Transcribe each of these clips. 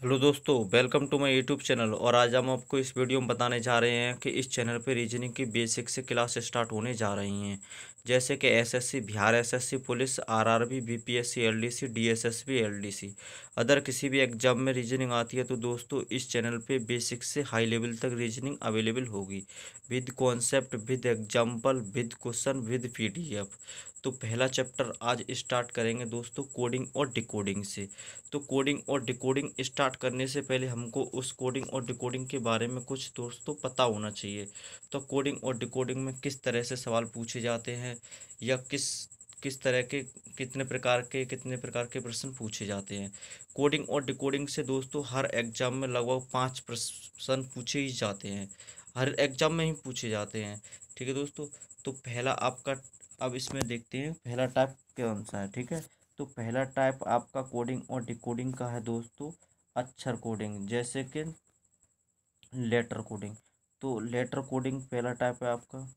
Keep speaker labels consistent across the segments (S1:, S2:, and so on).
S1: Hello दोस्तों, welcome to my YouTube channel. और आज हम आपको इस वीडियो में बताने जा रहे हैं कि इस चैनल पे रीजनिंग की बेसिक से क्लास स्टार्ट होने जा रही हैं। जैसे कि SSC, Bihar SSC, police, RRB, BPSC, LDC, DSSB, LDC, other किसी भी एग्जाम में रीजनिंग आती है तो दोस्तों इस चैनल पे बेसिक से हाई लेवल तक रीजनिंग अवेलेबल होगी, with concept, with example, with question, with PDF. तो पहला चैप्टर आज स्टार्ट करेंगे दोस्तों कोडिंग और डिकोडिंग से। तो कोडिंग और डिकोडिंग स्टार्ट करने से पहले हमको उस कोडिंग और डिकोडिंग के बारे में कुछ दोस्तों पता होना चाहिए। तो कोडिंग और डिकोडिंग में किस तरह से सवाल पूछे जाते हैं, या किस किस तरह के कितने प्रकार के प्रश्न पूछे जाते हैं। कोडिंग और डिकोडिंग से दोस्तों हर एग्जाम में लगभग 5 प्रश्न पूछे ही जाते हैं, हर एग्जाम में ही पूछे जाते हैं। ठीक है दोस्तों। तो पहला आपका, अब इसमें देखते हैं पहला टाइप कौन सा है। ठीक है। तो पहला टाइप आपका कोडिंग और डिकोडिंग का है दोस्तों अक्षर कोडिंग, जैसे कि लेटर कोडिंग। तो लेटर कोडिंग पहला टाइप है आपका।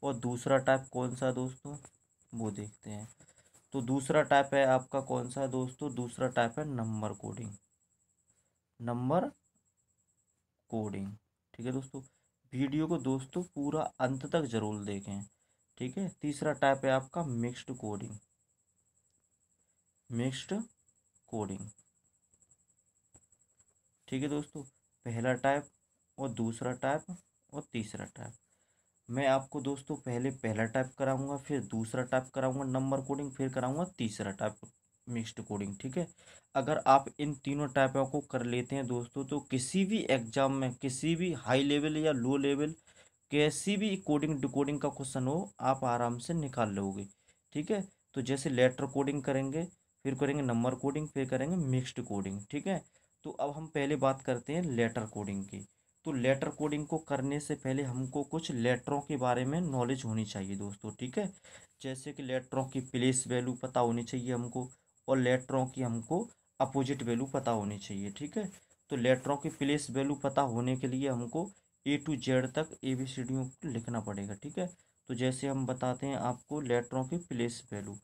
S1: और दूसरा टाइप कौन सा है दोस्तों, वो देखते हैं। तो दूसरा टाइप है आपका कौन सा है दोस्तों, दूसरा टाइप है नंबर कोडिंग। Number coding. ठीक है दोस्तों। वीडियो को दोस्तों पूरा अंत तक जरूर देखें। ठीक है। तीसरा टाइप है आपका मिक्स्ड कोडिंग। Mixed coding. ठीक है दोस्तों। पहला टाइप और दूसरा टाइप और तीसरा टाइप। मैं आपको दोस्तों पहले पहला टाइप कराऊंगा, फिर दूसरा टाइप कराऊंगा नंबर कोडिंग, फिर कराऊंगा तीसरा टाइप मिक्स्ड कोडिंग। ठीक है। अगर आप इन तीनों टाइपों को कर लेते हैं दोस्तों तो किसी भी एग्जाम में, किसी भी हाई लेवल या लो लेवल, कैसी भी कोडिंग डिकोडिंग का क्वेश्चन हो आप आराम से निकाल लोगे। ठीक है। तो जैसे लेटर कोडिंग करेंगे, फिर करेंगे नंबर कोडिंग, फिर करेंगे मिक्स्ड कोडिंग। ठीक है। तो अब हम पहले बात करते हैं लेटर कोडिंग की। तो लेटर कोडिंग को करने से पहले हमको कुछ लेटरों के बारे में नॉलेज होनी चाहिए दोस्तों। ठीक है। जैसे कि लेटरों की प्लेस वैल्यू पता होनी चाहिए हमको, और लेटरों की हमको अपोजिट वैल्यू पता होनी चाहिए। ठीक है। तो लेटरों की प्लेस वैल्यू पता होने के लिए हमको A to Z तक ABCDयों को लिखना पड़ेगा। ठीक है। तो जैसे हम बताते हैं आपको लेटरों की प्लेस वैल्यू।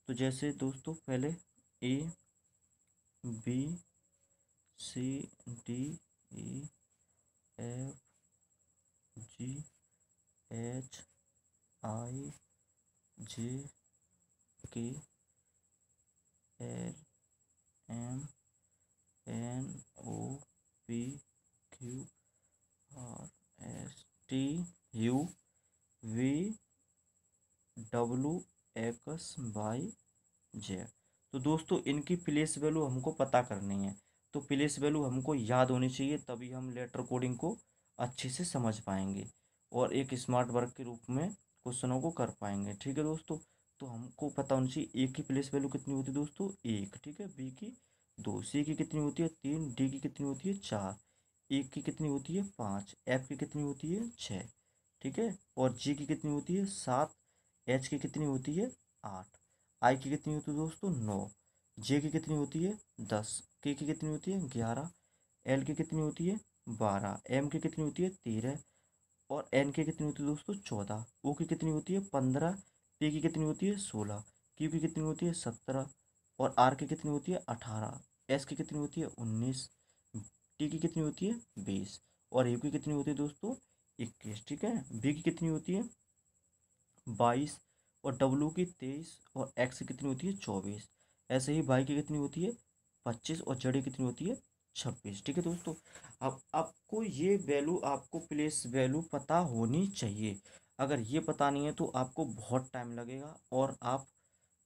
S1: तो जैसे दोस्तों पहले ABCDEFGHIJKLMNOPQRSTUVWXYZ। तो दोस्तों इनकी प्लेस वैल्यू हमको पता करनी है। तो प्लेस वैल्यू हमको याद होनी चाहिए, तभी हम लेटर कोडिंग को अच्छे से समझ पाएंगे और एक स्मार्ट वर्क के रूप में क्वेश्चनों को कर पाएंगे। ठीक है दोस्तों। तो हमको पता होनी चाहिए ए की प्लेस वैल्यू कितनी होती है दोस्तों, एक। ठीक है। बी की दो, सी की कितनी होती है तीन, डी की कितनी होती है चार, ए की कितनी होती है पाँच, एफ की कितनी होती है छः। ठीक है। और जी की कितनी होती है सात, एच की कितनी होती है आठ, आई की कितनी होती है दोस्तों नौ, जे की कितनी होती है 10, के की कितनी होती है 11, एल की कितनी होती है 12, एम की कितनी होती है 13, और एन की कितनी होती है दोस्तों 14, ओ की कितनी होती है 15, पी की कितनी होती है 16, क्यू की कितनी होती है 17, और आर की कितनी होती है 18, एस की कितनी होती है 19, टी की कितनी होती है 20, और यू की कितनी होती है दोस्तों 21। ठीक है। बी की कितनी होती है 22, और डब्लू की 23, और एक्स की कितनी होती है 24। ऐसे ही वाई की कितनी होती है 25, और जेड की कितनी होती है 26। ठीक है दोस्तों। अब आपको ये वैल्यू, आपको प्लेस वैल्यू पता होनी चाहिए। अगर ये पता नहीं है तो आपको बहुत टाइम लगेगा और आप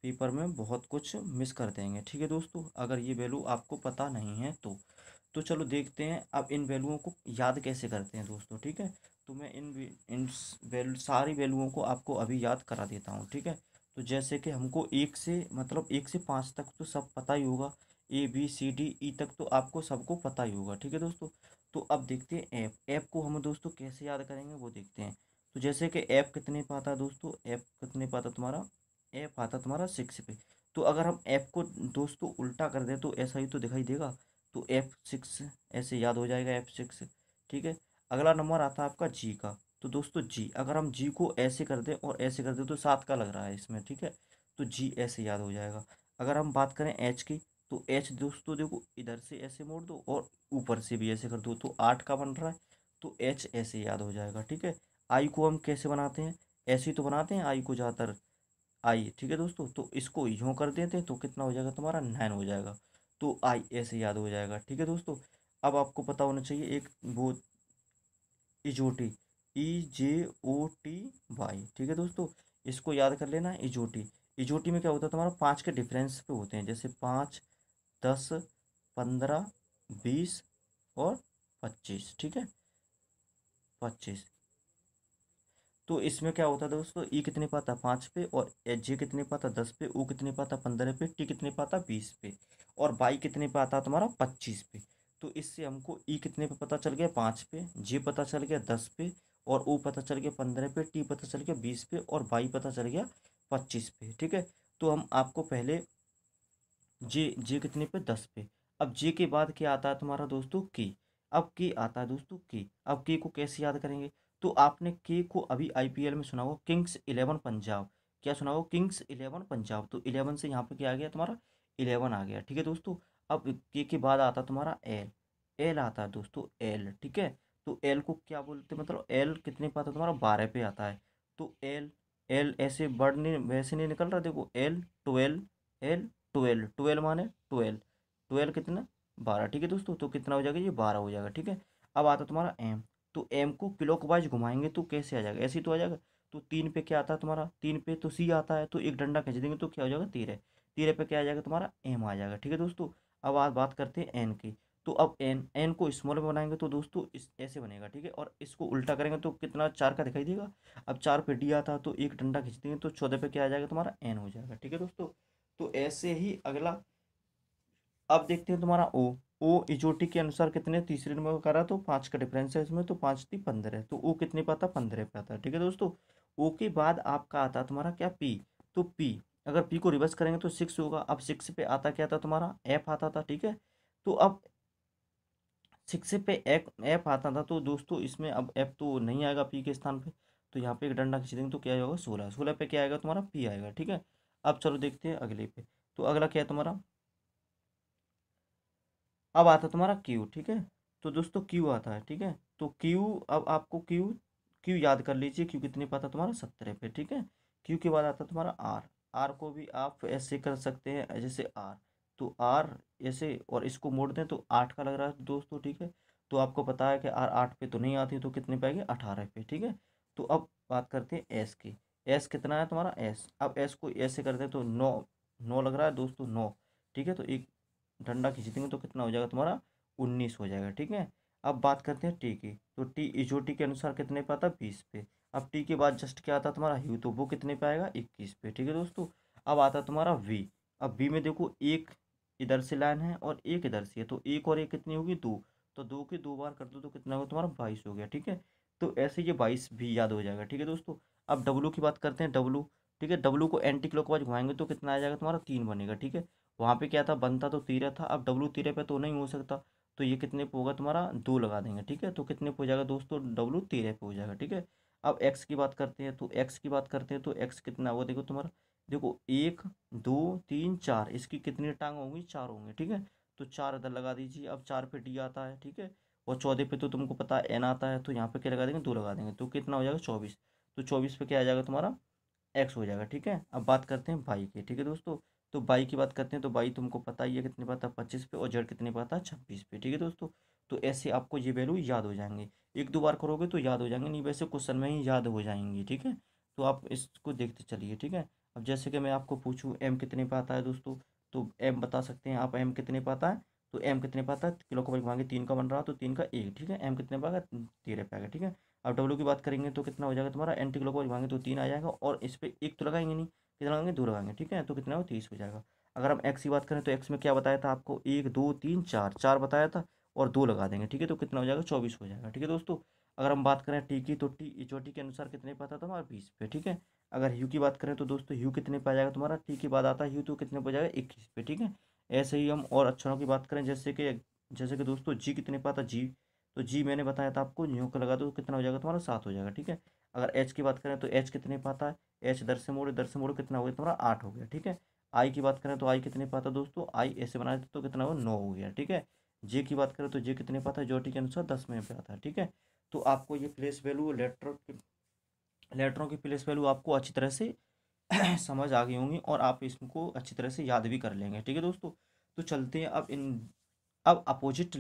S1: पेपर में बहुत कुछ मिस कर देंगे। ठीक है दोस्तों। अगर ये वैल्यू आपको पता नहीं है तो चलो देखते हैं अब इन वैल्यूओं को याद कैसे करते हैं दोस्तों। ठीक है। तो मैं इन वैल्यू, सारी वैल्यूओं को आपको अभी याद करा देता हूँ। ठीक है। तो जैसे कि हमको एक से मतलब एक से पाँच तक तो सब पता ही होगा, ABCDE तक तो आपको सबको पता ही होगा। ठीक है दोस्तों। तो अब देखते हैं ऐप को हम दोस्तों कैसे याद करेंगे वो देखते हैं। तो जैसे कि ऐप कितने पे आता है दोस्तों, ऐप कितने पे आता है तुम्हारा, ऐप आता है तुम्हारा 6 पे। तो अगर हम ऐप को दोस्तों उल्टा कर दें तो ऐसा ही तो दिखाई देगा। तो F6 ऐसे याद हो जाएगा F6। ठीक है। अगला नंबर आता है आपका जी का। तो दोस्तों जी, अगर हम जी को ऐसे कर दें और ऐसे कर दें तो 7 का लग रहा है इसमें। ठीक है। तो जी ऐसे याद हो जाएगा। अगर हम बात करें एच की तो एच दोस्तों देखो इधर से ऐसे मोड़ दो और ऊपर से भी ऐसे कर दो, तो 8 का बन रहा है, तो एच ऐसे याद हो जाएगा। ठीक है, आई को हम कैसे बनाते हैं, ऐसे ही तो बनाते हैं आई को ज़्यादातर, आई। ठीक है दोस्तों, तो इसको यूँ कर देते हैं तो कितना हो जाएगा तुम्हारा 9 हो जाएगा, तो आई ऐसे याद हो जाएगा। ठीक है दोस्तों, अब आपको पता होना चाहिए एक वो इजोटी, EJOTY। ठीक है दोस्तों, इसको याद कर लेना इजोटी। इजोटी में क्या होता है तुम्हारा 5 के डिफरेंस पे होते हैं, जैसे 5, 10, 15, 20 और 25। ठीक है, 25। तो इसमें क्या होता है दोस्तों, ई कितने पाता 5 पे, और जे कितने पाता 10 पे, ओ कितने पाता 15 पे, टी कितने पाता 20 पे, और बाई कितने पे आता तुम्हारा 25 पे। तो इससे हमको ई कितने पे पता चल गया 5 पे, जे पता चल गया 10 पे, और ओ पता चल गया 15 पे, टी पता चल गया 20 पे, और बाई पता चल गया 25 पे। ठीक है, तो हम आपको पहले जे कितने पे 10 पे। अब जे के बाद क्या आता है तुम्हारा दोस्तों की। अब की आता है दोस्तों की। अब के को कैसे याद करेंगे, तो आपने के को अभी आईपीएल में सुना हो, किंग्स 11 पंजाब। क्या सुना हो, किंग्स 11 पंजाब। तो 11 से यहाँ पे क्या आ गया तुम्हारा 11 आ गया। ठीक है दोस्तों, अब के बाद आता तुम्हारा एल। एल आता है दोस्तों एल। ठीक है, तो एल को क्या बोलते हैं, मतलब एल कितने पे आता है तुम्हारा 12 पे आता है। तो एल, एल ऐसे वर्ड नहीं वैसे नहीं निकल रहा, देखो एल 12, एल 12, 12 माने 12, 12 कितना 12। ठीक है दोस्तों, तो कितना हो जाएगा ये 12 हो जाएगा। ठीक है, अब आता तुम्हारा एम। तो एम को क्लॉकवाइज घुमाएंगे तो कैसे आ जाएगा, ऐसे ही तो आ जाएगा। तो 3 पे क्या आता है तुम्हारा, 3 पे तो सी आता है, तो एक डंडा खींच देंगे तो क्या हो जाएगा 13। 13 पे क्या आ जाएगा तुम्हारा एम आ जाएगा। ठीक है दोस्तों, अब आज बात करते हैं एन की। तो अब एन, एन को स्मॉल में बनाएंगे तो दोस्तों इस ऐसे बनेगा। ठीक है, और इसको उल्टा करेंगे तो कितना 4 का दिखाई देगा। अब 4 पे डी आता है तो एक डंडा खींच देंगे तो 14 पे क्या आ जाएगा तुम्हारा एन हो जाएगा। ठीक है दोस्तों, तो ऐसे ही अगला अब देखते हैं तुम्हारा ओ। ओ इजोटी के अनुसार कितने तीसरे नंबर पर करा, तो 5 का डिफरेंस है इसमें, तो 5 3 15 है, तो ओ कितने पे आता 15 पे आता है। ठीक है दोस्तों, ओ के बाद आपका आता है तुम्हारा क्या पी। तो पी, अगर पी को रिवर्स करेंगे तो 6 होगा। अब 6 पे आता क्या था तुम्हारा एफ आता था। ठीक है, तो अब 6 पे एफ एफ आता था, तो दोस्तों इसमें अब एफ तो नहीं आएगा पी के स्थान पे, तो यहाँ पे एक डंडा खींच देंगे तो क्या होगा 16। 16 पे क्या आएगा तुम्हारा पी आएगा। ठीक है, अब चलो देखते हैं अगले पे। तो अगला क्या है तुम्हारा, अब आता है तुम्हारा क्यू। ठीक है, तो दोस्तों क्यू आता है। ठीक है, तो क्यू, अब आपको क्यू, क्यू याद कर लीजिए, क्यू कितने पाता तुम्हारा 17 पे। ठीक है, क्यू के बाद आता है तुम्हारा आर। आर को भी आप ऐसे कर सकते हैं जैसे आर, तो आर ऐसे, और इसको मोड़ दें तो 8 का लग रहा है दोस्तों। ठीक है, तो आपको पता है कि आर 8 पे तो नहीं आती, तो कितने पे आएगी 18 पे। ठीक है, तो अब बात करते हैं एस की। एस कितना है तुम्हारा एस, अब एस को ऐसे करते हैं तो 9, 9 लग रहा है दोस्तों 9। ठीक है, तो एक डंडा खींच देंगे तो कितना हो जाएगा तुम्हारा 19 हो जाएगा। ठीक है, अब बात करते हैं टी की। तो टी इजोटी के अनुसार कितने पे आता 20 पे। अब टी के बाद जस्ट क्या आता तुम्हारा यू, तो वो कितने पे आएगा 21 पे। ठीक है दोस्तों, अब आता तुम्हारा वी। अब वी में देखो एक इधर से लाइन है और एक इधर से है, तो एक और एक कितनी होगी 2, तो 2 के 2 बार कर दो तो कितना होगा तुम्हारा 22 हो गया। ठीक है, तो ऐसे ये 22 भी याद हो जाएगा। ठीक है दोस्तों, अब डब्लू की बात करते हैं डब्लू। ठीक है, डब्लू को एंटी क्लॉकवाइज घुमाएंगे तो कितना आ जाएगा तुम्हारा 3 बनेगा। ठीक है, वहाँ पे क्या था बनता तो 13 था, अब डब्लू 13 पे तो नहीं हो सकता, तो ये कितने पे होगा तुम्हारा 2 लगा देंगे। ठीक है, तो कितने पे हो जाएगा दोस्तों डब्लू 13 पे हो जाएगा। ठीक है, अब एक्स की बात करते हैं, तो एक्स की बात करते हैं तो एक्स कितना होगा देखो तुम्हारा, देखो 1 2 3 4, इसकी कितनी टांग होंगी 4 होंगे। ठीक है, तो 4 इधर लगा दीजिए। अब 4 पे डी आता है। ठीक है, और 14 पे तो तुमको पता है एन आता है, तो यहाँ पे क्या लगा देंगे 2 लगा देंगे, तो कितना हो जाएगा 24। तो 24 पे क्या आ जाएगा तुम्हारा एक्स हो जाएगा। ठीक है, अब बात करते हैं बाई की। ठीक है दोस्तों, तो बाई की बात करते हैं तो बाई तुमको पता ही है कितने पाता 25 पे, और जेड कितने पाता 26 पे। ठीक है दोस्तों, तो ऐसे आपको ये वैल्यू याद हो जाएंगे, एक दो बार करोगे तो याद हो जाएंगे, नहीं वैसे क्वेश्चन में ही याद हो जाएंगी। ठीक है, तो आप इसको देखते चलिए। ठीक है, अब जैसे कि मैं आपको पूछूँ एम कितने पे आता है दोस्तों, तो एम बता सकते हैं आप एम कितने पे आता है। तो एम कितने पे आता है, किलो को मांगे 3 का बन रहा तो 3 का 1। ठीक है, एम कितने पे आएगा 13 पे आएगा। ठीक है, अब डब्ल्यू की बात करेंगे तो कितना हो जाएगा तुम्हारा एंटी क्लॉकवाइज भागेंगे तो 3 आ जाएगा, और इस पर एक तो लगाएंगे नहीं, कितना लगाएंगे 2 लगाएंगे। ठीक है, तो कितना हो 30 हो जाएगा। अगर हम एक्स की बात करें तो एक्स में क्या बताया था आपको 1 2 3 4, 4 बताया था और 2 लगा देंगे। ठीक है, तो कितना हो जाएगा 24 हो जाएगा। ठीक है दोस्तों, अगर हम बात करें टी की, तो टी इचोटी के अनुसार कितने पे आता था हमारा 20 पे। ठीक है, अगर यू की बात करें तो दोस्तों यू कितने पे आ जाएगा तुम्हारा, टी के बाद आता है यू तो कितने पे हो जाएगा 21 पे। ठीक है, ऐसे ही हम और अक्षरों की बात करें जैसे कि दोस्तों जी कितने पे आता जी, तो जी मैंने बताया था आपको न्यू का लगा दो तो कितना हो जाएगा तुम्हारा 7 हो जाएगा। ठीक है, अगर एच की बात करें तो एच कितने पाता है, एच दर से मोड़ कितना हो गया तुम्हारा 8 हो गया। ठीक है, आई की बात करें तो आई कितने पे आता है दोस्तों, आई ऐसे बनाए तो कितना हुआ 9 हो गया, ठीक है। जे की बात करें तो जे कितने पे आता है, ज्योमेट्री के अनुसार 10 में पे आता है, ठीक है। तो आपको ये प्लेस वैल्यू लेटरों की प्लेस वैल्यू आपको अच्छी तरह से समझ आ गई होंगी और आप इसको अच्छी तरह से याद भी कर लेंगे, ठीक है दोस्तों। तो चलते हैं अब अपोजिट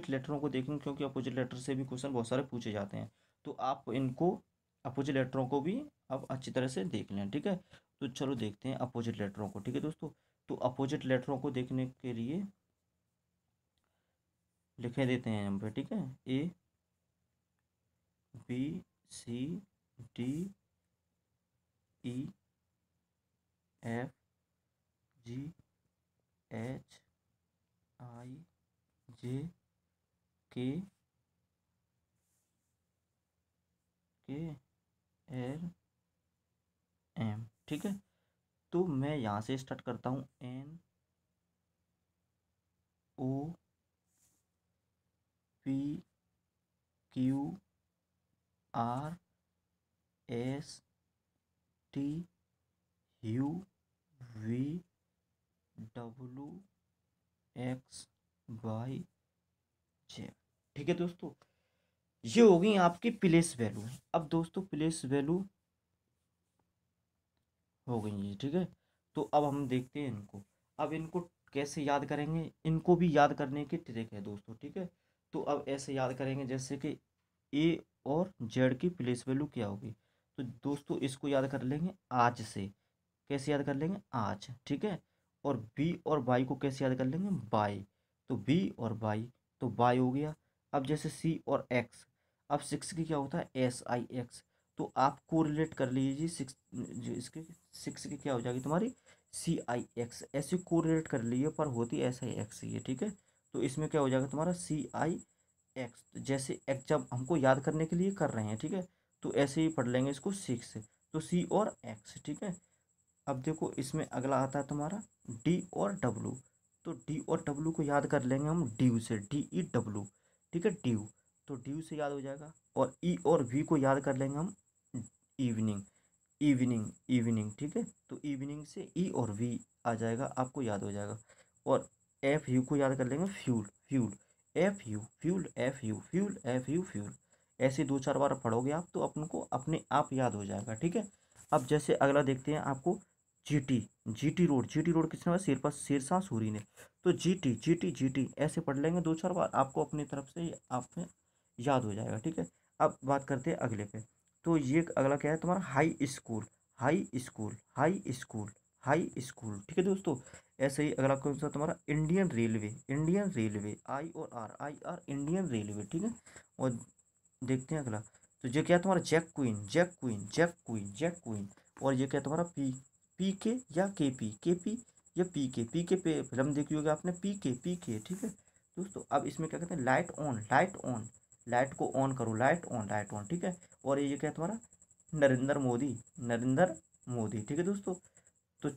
S1: लेटरों को देखेंगे, क्योंकि अपोजिट लेटर से भी क्वेश्चन बहुत सारे पूछे जाते हैं। तो आप इनको अपोजिट लेटरों को भी अब अच्छी तरह से देख लें, ठीक है। तो चलो देखते हैं अपोजिट लेटरों को, ठीक है दोस्तों। तो अपोजिट लेटरों को देखने के लिए लिखे देते हैं हम पे, ठीक है। A B C D E F G H I J K K L M, ठीक है। तो मैं यहाँ से स्टार्ट करता हूँ, N O P Q R S T U V W X Y Z, ठीक है दोस्तों। ये हो गई आपकी प्लेस वैल्यू। अब दोस्तों प्लेस वैल्यू हो गई है, ठीक है। तो अब हम देखते हैं इनको, अब इनको कैसे याद करेंगे, इनको भी याद करने की ट्रिक है दोस्तों, ठीक है। तो अब ऐसे याद करेंगे जैसे कि ए और जेड की प्लेस वैल्यू क्या होगी। तो दोस्तों इसको याद कर लेंगे आज से, कैसे याद कर लेंगे आज, ठीक है। और बी और वाई को कैसे याद कर लेंगे, बाई। तो बी और वाई, तो वाई हो गया। अब जैसे सी और एक्स, अब सिक्स की क्या होता है, एस आई एक्स। तो आप कोरिलेट कर लीजिए सिक्स, इसके सिक्स की क्या हो जाएगी तुम्हारी, सी आई एक्स। ऐसे कोरिलेट कर लीजिए, पर होती एस आई एक्स ही है, ठीक है। तो इसमें क्या हो जाएगा तुम्हारा सी आई एक्स। जैसे एक्स जब हमको याद करने के लिए कर रहे हैं, ठीक है, तो ऐसे ही पढ़ लेंगे इसको सिक्स। तो सी और एक्स, ठीक है। अब देखो इसमें अगला आता है तुम्हारा डी और डब्लू। तो डी और डब्लू को याद कर लेंगे हम ड्यू से, डी ई डब्लू, ठीक है, ड्यू। तो ड्यू से याद हो जाएगा। और ई और वी को याद कर लेंगे हम इवनिंग, इवनिंग, ठीक है। तो इवनिंग से ई और वी आ जाएगा, आपको याद हो जाएगा। और एफ यू को याद कर लेंगे fuel, F you fuel, F you fuel, F you fuel. ऐसे दो चार बार पढ़ोगे आप तो अपन को अपने आप याद हो जाएगा, ठीक है। अब जैसे अगला देखते हैं आपको जीटी, जीटी रोड किसने बनाया, शेरशाह सूरी ने। तो जीटी ऐसे पढ़ लेंगे दो चार बार, आपको अपनी तरफ से ही आप में याद हो जाएगा, ठीक है। अब बात करते हैं अगले पे। तो ये अगला क्या है तुम्हारा, high school, high school, high school, high school, ठीक है दोस्तों। ऐसे ही अगला कौन सा तुम्हारा, इंडियन रेलवे, आई और आर, इंडियन रेलवे, ठीक है। और देखते हैं अगला। तो ये क्या है तुम्हारा, जैक क्वीन। और ये क्या है तुम्हारा, पी के या के पी या पी के पे फिल्म देखी होगी आपने, पी के, ठीक है दोस्तों। अब इसमें क्या कहते हैं, लाइट को ऑन करो, लाइट ऑन, ठीक है। और ये क्या है तुम्हारा, नरेंद्र मोदी, ठीक है दोस्तों। तो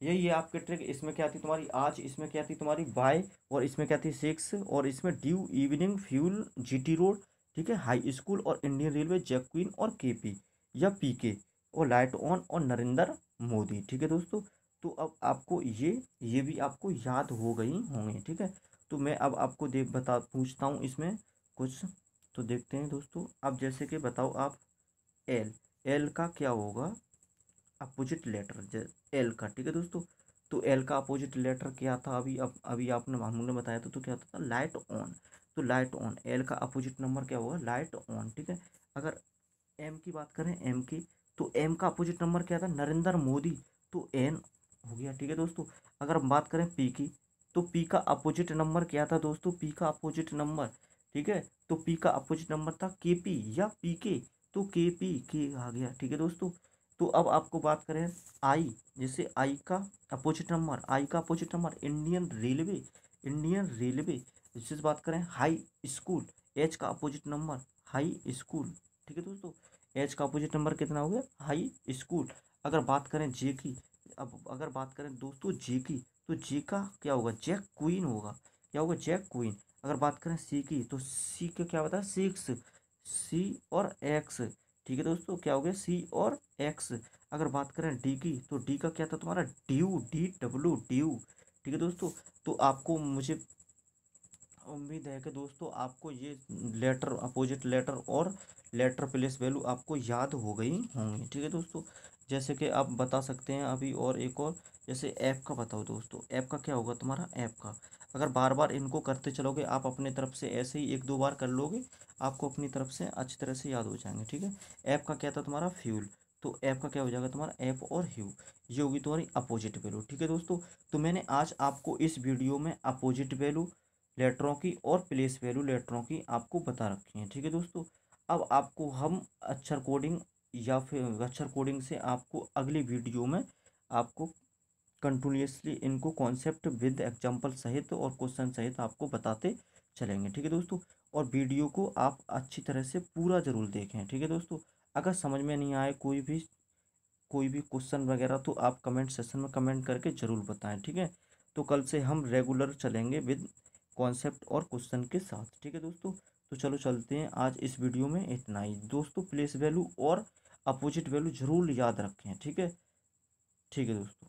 S1: यही है आपके ट्रिक। इसमें क्या थी तुम्हारी आज, इसमें क्या थी तुम्हारी बाय, और इसमें क्या थी सिक्स, और इसमें due, evening, fuel, GT road, ठीक है, हाई स्कूल, और इंडियन रेलवे, जैक क्वीन और केपी या पीके, और लाइट ऑन और नरेंद्र मोदी, ठीक है दोस्तों। तो अब आपको ये भी आपको याद हो गई होंगे, ठीक है। तो मैं अब आपको बता पूछता हूँ इसमें कुछ। तो देखते हैं दोस्तों, अब जैसे कि बताओ आप, एल, एल का क्या होगा अपोजिट लेटर, एल का, ठीक है दोस्तों। तो एल का अपोजिट लेटर क्या था, अभी आपने हमने बताया था, तो क्या होता था, लाइट ऑन। तो लाइट ऑन, एल का अपोजिट नंबर क्या होगा, लाइट ऑन, ठीक है। अगर एम की बात करें, एम की, तो एम का अपोजिट नंबर क्या था, नरेंद्र मोदी। तो एन हो गया, ठीक है दोस्तों। अगर हम बात करें पी की, तो पी का अपोजिट नंबर क्या था दोस्तों, पी का अपोजिट नंबर, ठीक है। तो पी का अपोजिट नंबर था के पी या पी के। तो के पी के आ गया, ठीक है दोस्तों। तो अब आपको बात करें आई, जैसे आई का अपोजिट नंबर इंडियन रेलवे। जैसे बात करें हाई स्कूल, एच का अपोजिट नंबर हाई स्कूल, ठीक है दोस्तों। एच का अपोजिट नंबर कितना हो गया, हाई स्कूल। अगर बात करें जे की, अब अगर बात करें दोस्तों जे की, तो जे का क्या होगा, जैक क्वीन होगा, क्या होगा, जैक क्वीन। अगर बात करें सी की, तो सी का क्या होता है, सिक्स, सी और एक्स, ठीक है दोस्तों, क्या हो गया, सी और एक्स। अगर बात करें डी की, तो डी का क्या था तुम्हारा, ड्यू, DW, ठीक है दोस्तों। तो आपको, मुझे उम्मीद है कि दोस्तों आपको ये लेटर, अपोजिट लेटर और लेटर प्लेस वैल्यू आपको याद हो गई होंगी, ठीक है दोस्तों। जैसे कि आप बता सकते हैं अभी, और एक और, जैसे ऐप का बताओ दोस्तों। ऐप का क्या होगा तुम्हारा, ऐप का अगर बार बार इनको करते चलोगे आप अपने तरफ से, ऐसे ही एक दो बार कर लोगे, आपको अपनी तरफ से अच्छी तरह से याद हो जाएंगे, ठीक है। ऐप का क्या था तुम्हारा, फ्यूल। तो ऐप का क्या हो जाएगा तुम्हारा, ऐप और ह्यू, ये होगी तुम्हारी अपोजिट वैल्यू, ठीक है दोस्तों। तो मैंने आज आपको इस वीडियो में अपोजिट वैल्यू लेटरों की और प्लेस वैल्यू लेटरों की आपको बता रखी हैं, ठीक है दोस्तों। अब आपको हम अक्षर कोडिंग, या फिर अक्षर कोडिंग से आपको अगली वीडियो में आपको कंटिन्यूसली इनको कॉन्सेप्ट विद एग्जांपल सहित और क्वेश्चन सहित आपको बताते चलेंगे, ठीक है दोस्तों। और वीडियो को आप अच्छी तरह से पूरा ज़रूर देखें, ठीक है दोस्तों। अगर समझ में नहीं आए कोई भी क्वेश्चन वगैरह, तो आप कमेंट सेक्शन में कमेंट करके ज़रूर बताएं, ठीक है। तो कल से हम रेगुलर चलेंगे विद कॉन्सेप्ट और क्वेश्चन के साथ, ठीक है दोस्तों। तो चलो चलते हैं, आज इस वीडियो में इतना ही दोस्तों। प्लेस वैल्यू और अपोजिट वैल्यू ज़रूर याद रखें, ठीक है, ठीक है दोस्तों।